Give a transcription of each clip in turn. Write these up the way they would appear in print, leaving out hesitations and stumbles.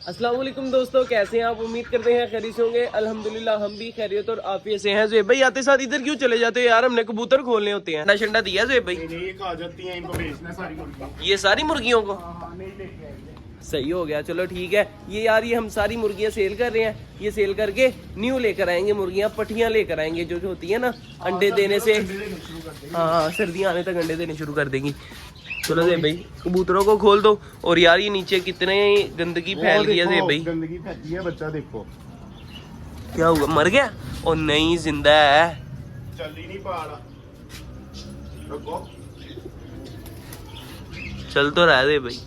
अस्सलाम वालेकुम दोस्तों, कैसे हैं आप? उम्मीद करते हैं खैरियत से होंगे। अल्हम्दुलिल्लाह हम भी खैरियत और आफियत से हैं। ज़ुहैब भाई आते साथ इधर क्यों चले जाते हो यार? हमने कबूतर खोलने होते हैं। शंडा दिया ज़ुहैब भाई? नहीं, आ जाती हैं, इनको बेचना सारी मुर्गियां। ये सारी मुर्गियों को नहीं लेके आएंगे। सही हो गया, चलो ठीक है। ये यार ये हम सारी मुर्गियां सेल कर रहे हैं। ये सेल करके न्यू लेकर आएंगे मुर्गियां, पट्टियां लेकर आएंगे जो होती है ना अंडे देने से। हाँ, सर्दियाँ आने तक अंडे देने शुरू कर देंगी। चलो ज़ुहैब भाई कबूतरों को खोल दो। और यार ये नीचे कितने गंदगी फैल गई है ज़ुहैब भाई। गंदगी फैली है, बच्चा देखो क्या हुआ, मर गया? और नहीं, जिंदा है। चल ही नहीं पा रहा। रुको, चल तो रहा है भाई।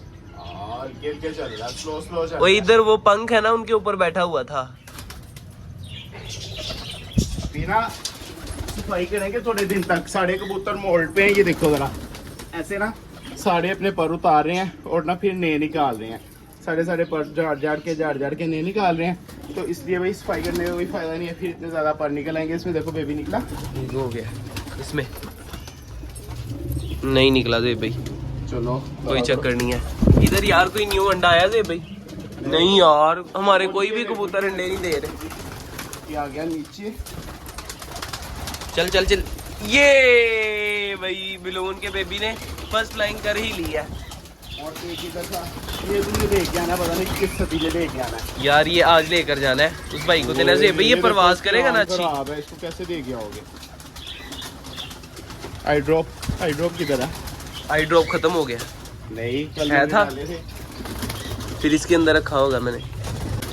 गिर के चल रहा, स्लो स्लो चल वो इधर वो पंख है ना, उनके ऊपर बैठा हुआ था। बिना सफाई करेंगे थोड़े दिन तक। साढ़े कबूतर मोल्ड पे हैं, ये देखो जरा। ऐसे ना साढ़े अपने पर उतार रहे हैं और ना फिर नए निकाल रहे हैं। साढ़े पर झाड़ के नए निकाल रहे हैं। तो इसलिए भाई सफाई करने का कोई फायदा नहीं है, फिर इतने ज्यादा पर निकल आएंगे। इसमें देखो बेबी निकला, हो गया इसमें नहीं निकला ज़ुहैब भाई। चलो कोई चक्कर नहीं है। इधर यार कोई न्यू अंडा आया ज़ुहैब भाई? नहीं यार, हमारे कोई भी कबूतर अंडे नहीं दे रहे। ये आ गया नीचे। चल चल चल, ये भाई बिलोन के बेबी ने फर्स्ट फ्लाइंग कर ही ली है। और एक ही दफा ये भी लेके आना, पता नहीं किस सतीले लेके आना है यार ये आज लेकर जाना है, उस भाई को देना ज़ुहैब भाई। ये प्रवास करेगा ना अच्छी। खराब है, इसको कैसे दे के आओगे? आई ड्रॉप किधर है? आई ड्रॉप खत्म हो गया। नहीं, कल है था? डाले थे। फिर इसके अंदर रखा होगा मैंने।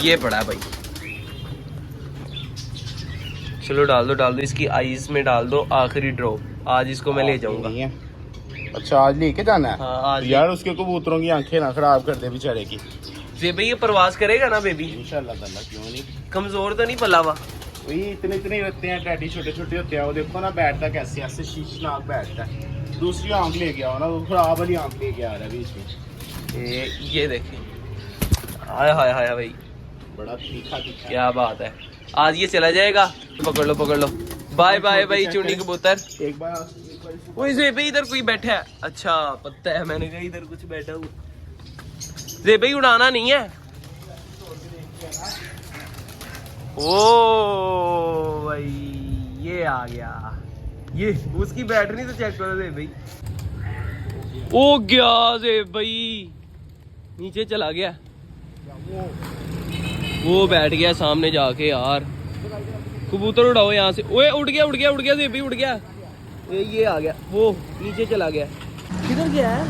ये पड़ा है भाई। चलो डाल दो इसकी आईज में डाल दो आखिरी ड्रॉप। आज इसको मैं ले जाऊंगा। नहीं है। अच्छा, आज लेके जाना है? हाँ, आज यार उसके कबूतरों की आंखें ना खराब कर दे बेचारे की। ज़ुहैब भाई ये प्रवास करेगा ना बेबी? इंशाल्लाह ताला, क्यों नहीं। कमजोर तो नहीं पला हुआ? वही इतने ही रहते हैं, टैडी छोटे छोटे होते हैं। वो देखो ना बैठता कैसे, ऐसे शीशनाक बैठता है। दूसरी आंख लेके आओ ना, वो खराब वाली आंख लेके आ रहा है बीच में। ये देखिए, हाय हाय हाय भाई, बड़ा तीखा तीखा। क्या बात है। आज ये चला जाएगा। पकड़ लो। बाय बाय भाई चुन्नी कबूतर। एक बार वही ज़ुहैब भाई इधर कोई बैठा है। अच्छा पता है, मैंने कहा इधर कुछ बैठा हुआ। ज़ुहैब भाई उड़ाना नहीं है। ओ भाई ये आ गया। ये उसकी बैटरी तो चेक करो ज़ुहैब भाई। ओ गया ज़ुहैब भाई, नीचे चला गया। वो बैठ गया सामने जाके। यार कबूतर उड़ाओ यहाँ से। ओए उड़ गया ज़ुहैब भाई, उड़ गया। ये आ गया, वो नीचे चला गया। किधर गया है?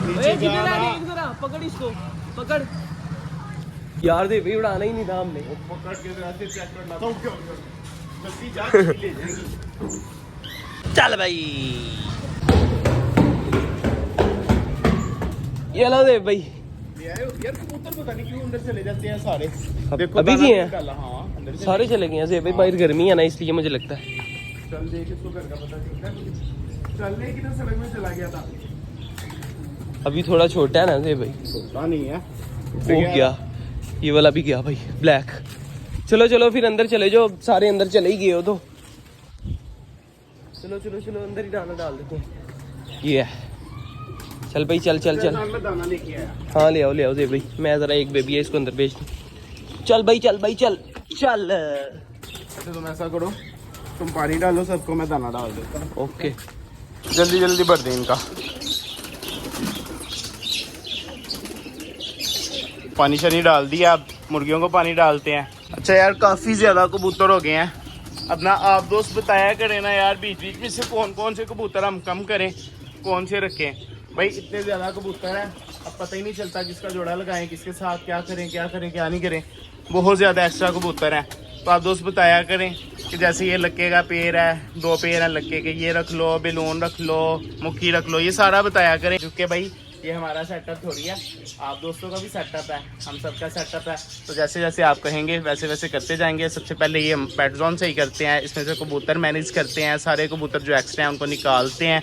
ओए किधर आ गया? जरा पकड़ इसको, पकड़। यार ज़ुहैब भाई उड़ाना ही नहीं था हमने। पकड़ के जरा से चेक करना था क्या जल्दी जा के ले जाएगी। चल भाई, ये लो ज़ुहैब भाई। यार कबूतर पता नहीं क्यों अंदर चले जाते हैं सारे। देखो अभी भी हैं। हाँ, अंदर सारे चले गए हैं ज़ुहैब भाई। बाहर गर्मी है ना, इसलिए मुझे लगता है। चल देख, इसको घर का पता चलता है। चलने की तो सड़क में चला गया था। अभी थोड़ा छोटा है ना ज़ुहैब भाई। छोटा नहीं है वो गया, ये वाला भी गया भाई, ब्लैक। चलो फिर अंदर चले जाओ, सारे अंदर चले ही गए हो तो। चलो अंदर ही दाना डाल देते हैं। ये चल भाई, चल दाना लेके आया। हाँ ले आओ ज़ुहैब भाई। मैं जरा एक बेबी है, इसको अंदर भेज दूँ। चल भाई चल। अच्छा तुम ऐसा करो, तुम पानी डालो सबको, मैं दाना डाल देता हूँ। ओके जल्दी भर दे इनका। पानी शनी डाल दिया, अब मुर्गियों को पानी डालते हैं। अच्छा यार काफ़ी ज़्यादा कबूतर हो गए हैं। अब ना आप दोस्त बताया करें ना यार, बीच में से कौन से कबूतर हम कम करें, कौन से रखें। भाई इतने ज़्यादा कबूतर हैं, अब पता ही नहीं चलता किसका जोड़ा लगाएं, किसके साथ क्या करें क्या नहीं करें। बहुत ज़्यादा एक्स्ट्रा कबूतर हैं। तो आप दोस्त बताया करें कि जैसे ये लक्के का पेड़ है, 2 पेड़ है लक्के के, ये रख लो, बेलून रख लो, मुखी रख लो, ये सारा बताया करें। क्योंकि भाई ये हमारा सेटअप थोड़ी है, आप दोस्तों का भी सेटअप है, हम सबका सेटअप है। तो जैसे जैसे आप कहेंगे वैसे करते जाएंगे। सबसे पहले ये हम पेट जोन से ही करते हैं, इसमें से कबूतर मैनेज करते हैं। सारे कबूतर जो एक्स्ट्रा हैं उनको निकालते हैं,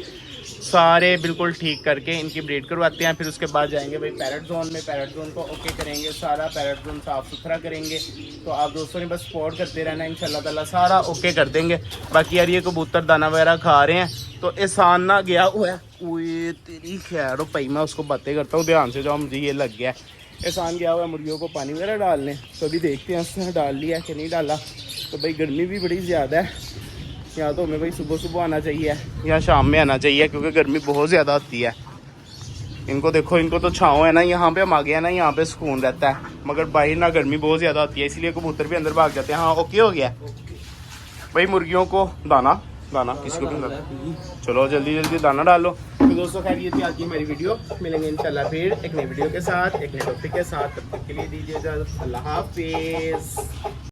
सारे बिल्कुल ठीक करके इनकी ब्रीड करवाते हैं। फिर उसके बाद जाएंगे भाई पैरेट जोन में, पैरेट जोन को ओके करेंगे, सारा पैरेट जोन साफ़ सुथरा करेंगे। तो आप दोस्तों ने बस सपोर्ट करते रहना, इंशाल्लाह ताला सारा ओके कर देंगे। बाकी यार ये कबूतर दाना वगैरह खा रहे हैं, तो एहसान ना गया हुआ है। ओए तेरी खैर हो भाई, मैं उसको बातें करता हूँ, ध्यान से जाओ, मुझे ये लग गया। एहसान गया हुआ है मुर्गियों को पानी वगैरह डालने, तो अभी देखते हैं उसने डाल लिया कि नहीं डाला। तो भाई गर्मी भी बड़ी ज़्यादा है, या तो हमें भाई सुबह सुबह आना चाहिए या शाम में आना चाहिए, क्योंकि गर्मी बहुत ज़्यादा होती है। इनको देखो, इनको तो छाँव है ना, यहाँ पे हम आ गए हैं ना, यहाँ पे सुकून रहता है, मगर बाहर ना गर्मी बहुत ज़्यादा होती है, इसलिए कबूतर भी अंदर भाग जाते हैं। हाँ ओके हो गया भाई। मुर्गियों को दाना किसको भी चलो जल्दी जल्दी दाना डालो। तो दोस्तों खैर ये थी आज की हमारी वीडियो, मिलेंगे इंशाल्लाह फिर एक नई वीडियो के साथ, एक नए टॉपिक के साथ। तब तक के लिए दीजिए इजाज़त, अल्लाह हाफिज़।